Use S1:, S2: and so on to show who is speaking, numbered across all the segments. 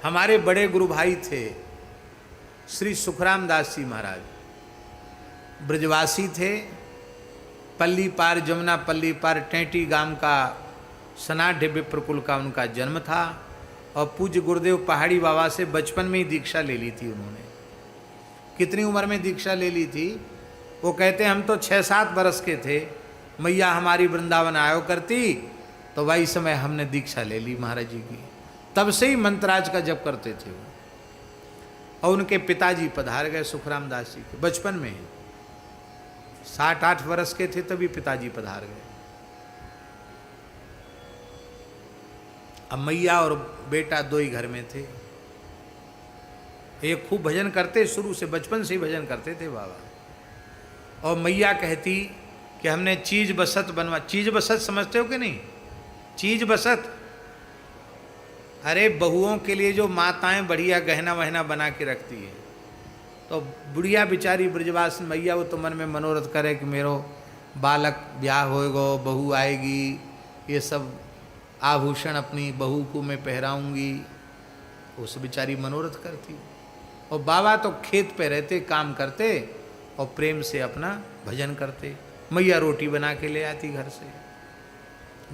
S1: हमारे बड़े गुरु भाई थे श्री सुखराम दास जी महाराज, ब्रजवासी थे। पल्ली पार जमुना पल्ली पार टेंटी गांव का सनाढ़ विप्रकुल का उनका जन्म था और पूज्य गुरुदेव पहाड़ी बाबा से बचपन में ही दीक्षा ले ली थी उन्होंने। कितनी उम्र में दीक्षा ले ली थी? वो कहते हैं हम तो 6-7 बरस के थे, मैया हमारी वृंदावन आयो करती तो वही समय हमने दीक्षा ले ली महाराज जी की। तब से ही मंत्राज का जप करते थे वो। और उनके पिताजी पधार गए सुखराम दास जी के बचपन में ही, 7-8 वर्ष के थे तभी पिताजी पधार गए। अब मैया और बेटा दो ही घर में थे। ये खूब भजन करते, शुरू से बचपन से ही भजन करते थे बाबा। और मैया कहती कि हमने चीज बसत बनवा। चीज बसत समझते हो कि नहीं? चीज बसत, अरे बहुओं के लिए जो माताएं बढ़िया गहना वहना बना के रखती है, तो बुढ़िया बेचारी ब्रजवास मैया वो तो मन में मनोरथ करे कि मेरो बालक ब्याह होएगो, बहू आएगी, ये सब आभूषण अपनी बहू को मैं पहराऊंगी, उस बेचारी मनोरथ करती। और बाबा तो खेत पे रहते, काम करते और प्रेम से अपना भजन करते। मैया रोटी बना के ले आती घर से,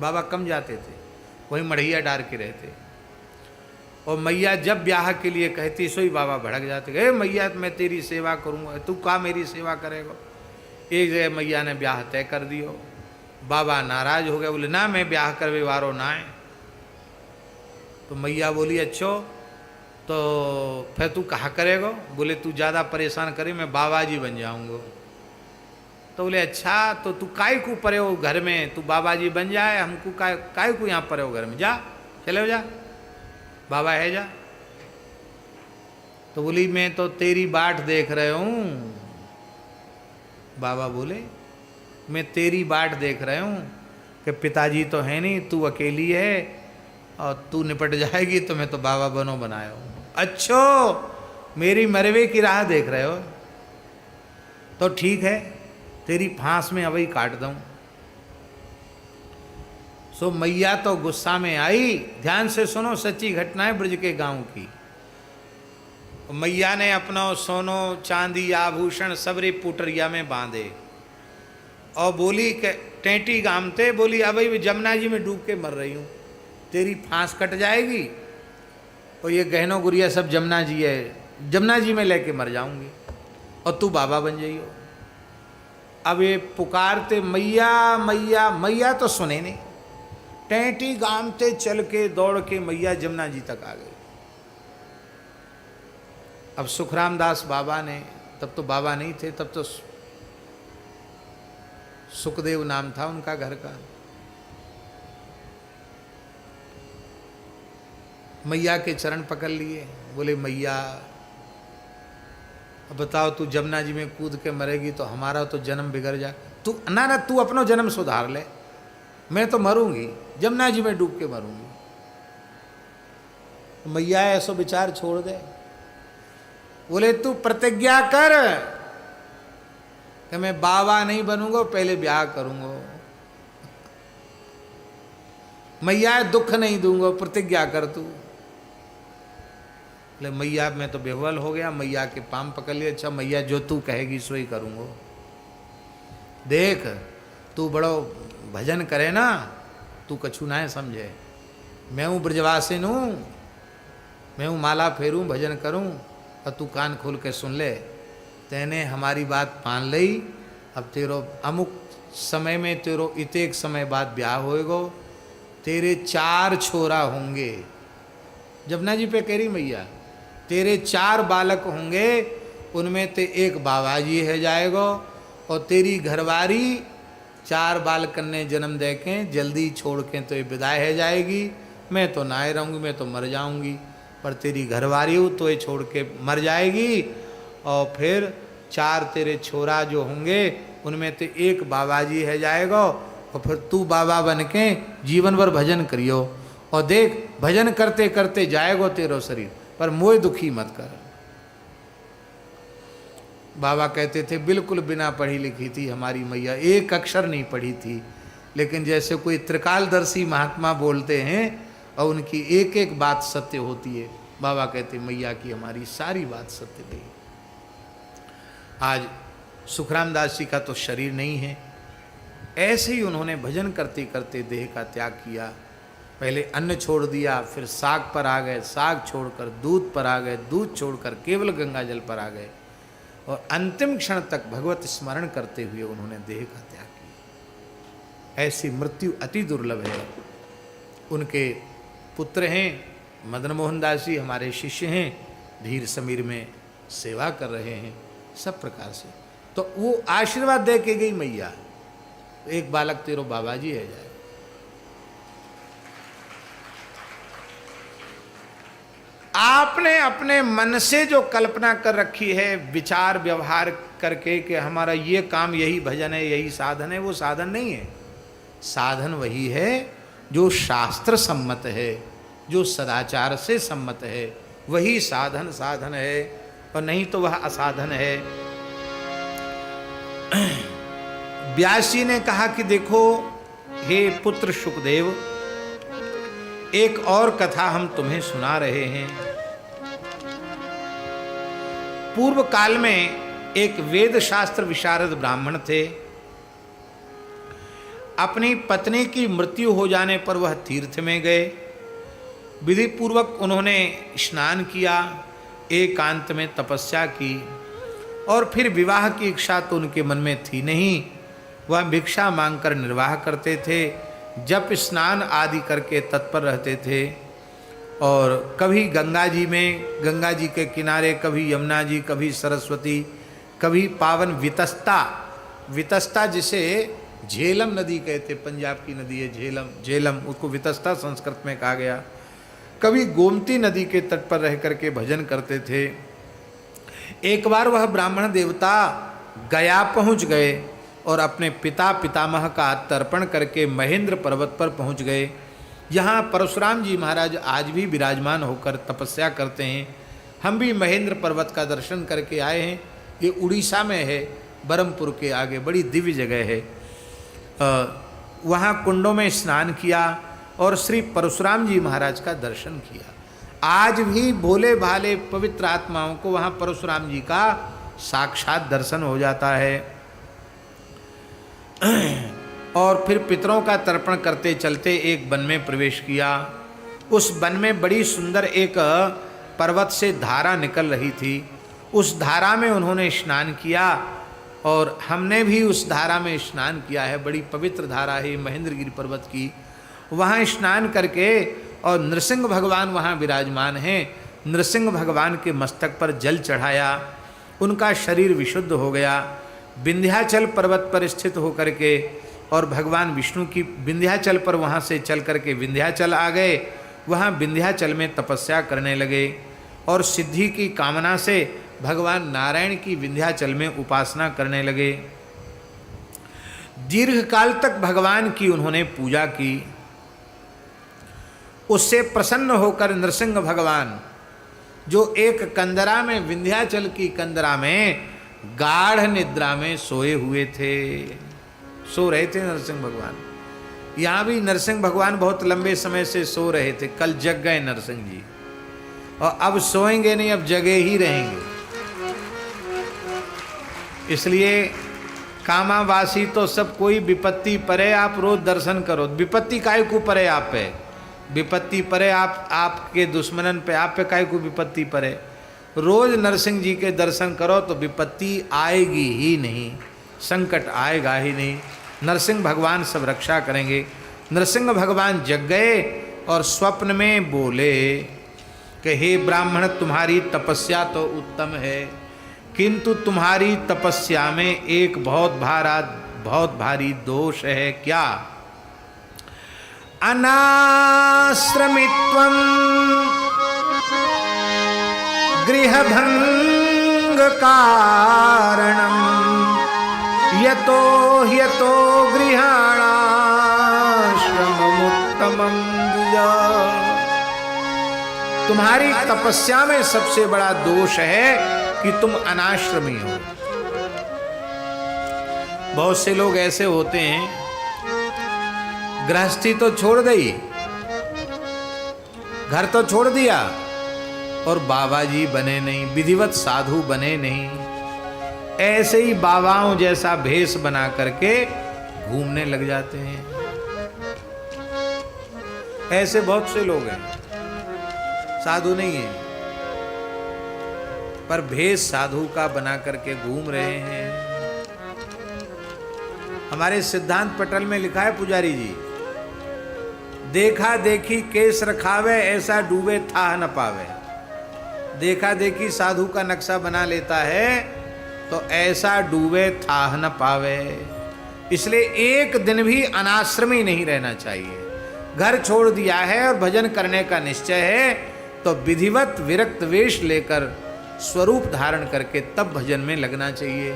S1: बाबा कम जाते थे, वहीं मढ़ैया डार के रहते। और मैया जब ब्याह के लिए कहती सो ही बाबा भड़क जाते, गए मैया मैं तेरी सेवा करूँगा, तू का मेरी सेवा करेगा। एक जगह मैया ने ब्याह तय कर दियो, बाबा नाराज हो गए, बोले ना मैं ब्याह करवे वारो ना है। तो मैया बोली अच्छो तो फिर तू कहा करेगा? बोले तू ज़्यादा परेशान करे मैं बाबा जी बन जाऊँगा। तो बोले अच्छा तो तू काय को परे हो घर में, तू बाबा जी बन जाए, हमको काय को यहाँ परे हो घर में, जा चले हो जा, बाबा है जा। तो बोली मैं तो तेरी बाट देख रहे हूँ। बाबा बोले मैं तेरी बाट देख रहे हूँ कि पिताजी तो है नहीं, तू अकेली है और तू निपट जाएगी तो मैं तो बाबा बनो बनाया हूँ। अच्छो मेरी मरवे की राह देख रहे हो तो ठीक है, तेरी फांस में अवई काट दूँ। सो मैया तो गुस्सा में आई। ध्यान से सुनो, सच्ची घटना है ब्रज के गांव की। मैया ने अपना सोनो चांदी आभूषण सबरे पुटरिया में बांधे और बोली कि टेंटी गामते, बोली अब जमुना जी में डूब के मर रही हूँ, तेरी फांस कट जाएगी और ये गहनों गुड़िया सब जमुना जी है, जमुना जी में लेके मर जाऊंगी और तू बाबा बन जाइयो। अब ये पुकारते मैया मैया, मैया तो सुने नहीं। टेंटी गामते चल के दौड़ के मैया जमुना जी तक आ गई। अब सुखराम दास बाबा ने, तब तो बाबा नहीं थे, तब तो सुखदेव नाम था उनका घर का। मैया के चरण पकड़ लिए, बोले मैया अब बताओ तू जमुना जी में कूद के मरेगी तो हमारा तो जन्म बिगड़ जाए। तू ना ना तू अपना जन्म सुधार ले, मैं तो मरूंगी, जमुना जी में डूब के मरूंगी। तो मैया ऐसो विचार छोड़ दे। बोले तू प्रतिज्ञा कर कि मैं बाबा नहीं बनूंगा, पहले ब्याह करूंगा। मैया दुख नहीं दूंगा, प्रतिज्ञा कर तू। बोले मैया मैं तो बेहवल हो गया। मैया के पाम पकड़ लिए, अच्छा मैया जो तू कहेगी सो ही करूंगा। देख तू बड़ो भजन करे ना, तू कछु ना समझे, मैं हूँ ब्रजवासिन हूँ, मैं हूँ माला फेरूँ भजन करूँ और तू कान खोल के सुन ले। तेने हमारी बात मान ली, अब तेरो अमुक समय में तेरो इतेक समय बाद ब्याह होएगो, तेरे 4 छोरा होंगे। जमुना जी पे कह रही मैया, तेरे 4 बालक होंगे, उनमें ते एक बाबा जी है जाएगो और तेरी घरवारी 4 बालक ने जन्म दे के जल्दी छोड़ के तो ये विदाई है जाएगी। मैं तो ना रहूँगी, मैं तो मर जाऊँगी, पर तेरी घरवारी हो तो ये छोड़ के मर जाएगी। और फिर 4 तेरे छोरा जो होंगे उनमें तो एक बाबा जी है जाएगा और फिर तू बाबा बन के जीवन भर भजन करियो। और देख भजन करते करते जाएगो तेरो शरीर, पर मोह दुखी मत कर। बाबा कहते थे बिल्कुल बिना पढ़ी लिखी थी हमारी मैया, एक अक्षर नहीं पढ़ी थी, लेकिन जैसे कोई त्रिकालदर्शी महात्मा बोलते हैं और उनकी एक एक बात सत्य होती है। बाबा कहते मैया की हमारी सारी बात सत्य गई। आज सुखराम दास जी का तो शरीर नहीं है, ऐसे ही उन्होंने भजन करते करते देह का त्याग किया। पहले अन्न छोड़ दिया, फिर साग पर आ गए, साग छोड़कर दूध पर आ गए, दूध छोड़कर केवल गंगा जल पर आ गए, और अंतिम क्षण तक भगवत स्मरण करते हुए उन्होंने देह का त्याग किया। ऐसी मृत्यु अति दुर्लभ है। उनके पुत्र हैं मदन मोहन दास जी, हमारे शिष्य हैं, धीर समीर में सेवा कर रहे हैं सब प्रकार से। तो वो आशीर्वाद दे के गई मैया, एक बालक तेरो बाबा जी है जाए। आपने अपने मन से जो कल्पना कर रखी है विचार व्यवहार करके कि हमारा ये काम यही भजन है यही साधन है, वो साधन नहीं है। साधन वही है जो शास्त्र सम्मत है, जो सदाचार से सम्मत है, वही साधन साधन है, और नहीं तो वह असाधन है। व्यास जी ने कहा कि देखो हे पुत्र शुकदेव, एक और कथा हम तुम्हें सुना रहे हैं। पूर्व काल में एक वेद शास्त्र विशारद ब्राह्मण थे। अपनी पत्नी की मृत्यु हो जाने पर वह तीर्थ में गए। विधि पूर्वक उन्होंने स्नान किया, एकांत में तपस्या की, और फिर विवाह की इच्छा तो उनके मन में थी नहीं। वह भिक्षा मांगकर निर्वाह करते थे, जप स्नान आदि करके तत्पर रहते थे, और कभी गंगा जी में, गंगा जी के किनारे, कभी यमुना जी, कभी सरस्वती, कभी पावन वितस्ता, वितस्ता जिसे झेलम नदी कहते, पंजाब की नदी है झेलम, झेलम उसको वितस्ता संस्कृत में कहा गया। कभी गोमती नदी के तट पर रह करके भजन करते थे। एक बार वह ब्राह्मण देवता गया पहुंच गए और अपने पिता पितामह का तर्पण करके महेंद्र पर्वत पर पहुंच गए। यहाँ परशुराम जी महाराज आज भी विराजमान होकर तपस्या करते हैं। हम भी महेंद्र पर्वत का दर्शन करके आए हैं। ये उड़ीसा में है, बरमपुर के आगे, बड़ी दिव्य जगह है। वहाँ कुंडों में स्नान किया और श्री परशुराम जी महाराज का दर्शन किया। आज भी भोले भाले पवित्र आत्माओं को वहाँ परशुराम जी का साक्षात दर्शन हो जाता है। और फिर पितरों का तर्पण करते चलते एक वन में प्रवेश किया। उस वन में बड़ी सुंदर एक पर्वत से धारा निकल रही थी। उस धारा में उन्होंने स्नान किया और हमने भी उस धारा में स्नान किया है। बड़ी पवित्र धारा है महेंद्रगिरी पर्वत की। वहाँ स्नान करके और नृसिंह भगवान वहाँ विराजमान हैं। नृसिंह भगवान के मस्तक पर जल चढ़ाया, उनका शरीर विशुद्ध हो गया। विंध्याचल पर्वत पर स्थित होकर के और भगवान विष्णु की विंध्याचल पर वहाँ से चल करके विंध्याचल आ गए। वहाँ विंध्याचल में तपस्या करने लगे और सिद्धि की कामना से भगवान नारायण की विंध्याचल में उपासना करने लगे। दीर्घ काल तक भगवान की उन्होंने पूजा की। उससे प्रसन्न होकर नृसिंह भगवान जो एक कंदरा में, विंध्याचल की कंदरा में गाढ़ निद्रा में सोए हुए थे, सो रहे थे नरसिंह भगवान। यहाँ भी नरसिंह भगवान बहुत लंबे समय से सो रहे थे। कल जग गए नरसिंह जी और अब सोएंगे नहीं, अब जगे ही रहेंगे। इसलिए कामावासी तो सब कोई विपत्ति परे, आप रोज दर्शन करो। विपत्ति काय को परे आप पे, विपत्ति परे आप, आपके दुश्मनन पे, आप पे काय को विपत्ति परे। रोज नरसिंह जी के दर्शन करो तो विपत्ति आएगी ही नहीं, संकट आएगा ही नहीं। नरसिंह भगवान सब रक्षा करेंगे। नरसिंह भगवान जग गए और स्वप्न में बोले कि हे ब्राह्मण, तुम्हारी तपस्या तो उत्तम है, किंतु तुम्हारी तपस्या में एक बहुत भारी दोष है। क्या? अनाश्रमित्वं गृहभंग कारणम यतो ह्यतो गृहाणाश्रममुत्तमं द्विजा। तुम्हारी तपस्या में सबसे बड़ा दोष है कि तुम अनाश्रमी हो। बहुत से लोग ऐसे होते हैं, गृहस्थी तो छोड़ दी, घर तो छोड़ दिया, और बाबा जी बने नहीं, विधिवत साधु बने नहीं, ऐसे ही बाबाओं जैसा भेष बना करके घूमने लग जाते हैं। ऐसे बहुत से लोग हैं, साधु नहीं है पर भेष साधु का बना करके घूम रहे हैं। हमारे सिद्धांत पटल में लिखा है पुजारी जी, देखा देखी केस रखावे, ऐसा डूबे था न पावे। देखा देखी साधु का नक्शा बना लेता है तो ऐसा डूबे था न पावे। इसलिए एक दिन भी अनाश्रमी नहीं रहना चाहिए। घर छोड़ दिया है और भजन करने का निश्चय है तो विधिवत विरक्त वेश लेकर स्वरूप धारण करके तब भजन में लगना चाहिए।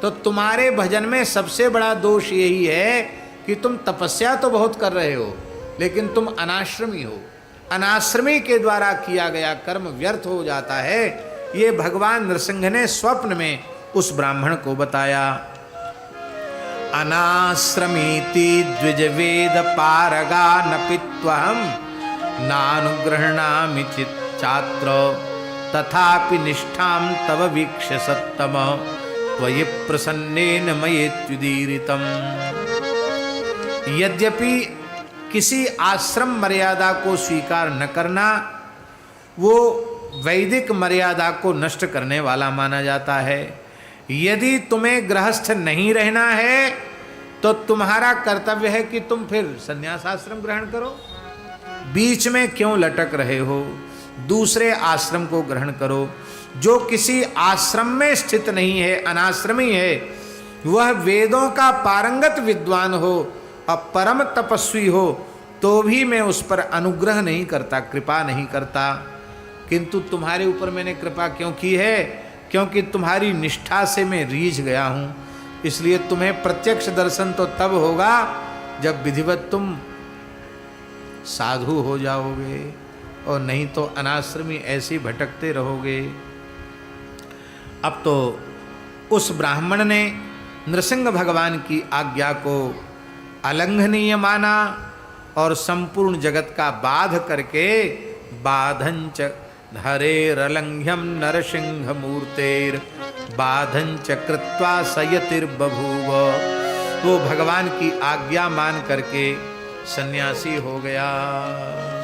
S1: तो तुम्हारे भजन में सबसे बड़ा दोष यही है कि तुम तपस्या तो बहुत कर रहे हो लेकिन तुम अनाश्रमी हो। अनाश्रमी के द्वारा किया गया कर्म व्यर्थ हो जाता है। ये भगवान नृसिंह ने स्वप्न में उस ब्राह्मण को बताया। अनाश्रमीति द्विज वेद पारगा नपित्वहम नानुग्रहणामि छात्र तथापि निष्ठाम तव वीक्ष्य सत्तम त्वयि प्रसन्नेन मयेत्युदीरितम। यद्यपि किसी आश्रम मर्यादा को स्वीकार न करना वो वैदिक मर्यादा को नष्ट करने वाला माना जाता है। यदि तुम्हें गृहस्थ नहीं रहना है तो तुम्हारा कर्तव्य है कि तुम फिर संन्यास आश्रम ग्रहण करो। बीच में क्यों लटक रहे हो? दूसरे आश्रम को ग्रहण करो। जो किसी आश्रम में स्थित नहीं है, अनाश्रमी है, वह वेदों का पारंगत विद्वान हो और परम तपस्वी हो तो भी मैं उस पर अनुग्रह नहीं करता, कृपा नहीं करता। किंतु तुम्हारे ऊपर मैंने कृपा क्यों की है? क्योंकि तुम्हारी निष्ठा से मैं रीझ गया हूँ। इसलिए तुम्हें प्रत्यक्ष दर्शन तो तब होगा जब विधिवत तुम साधु हो जाओगे, और नहीं तो अनाश्रमी ऐसे भटकते रहोगे। अब तो उस ब्राह्मण ने नृसिंह भगवान की आज्ञा को अलंघनीय माना और संपूर्ण जगत का बाध करके बाधंच धरेरलंघ्यम नरसिंह मूर्तेर बाधंच कृत्वा सयतिर्बभूव। वो भगवान की आज्ञा मान करके सन्यासी हो गया।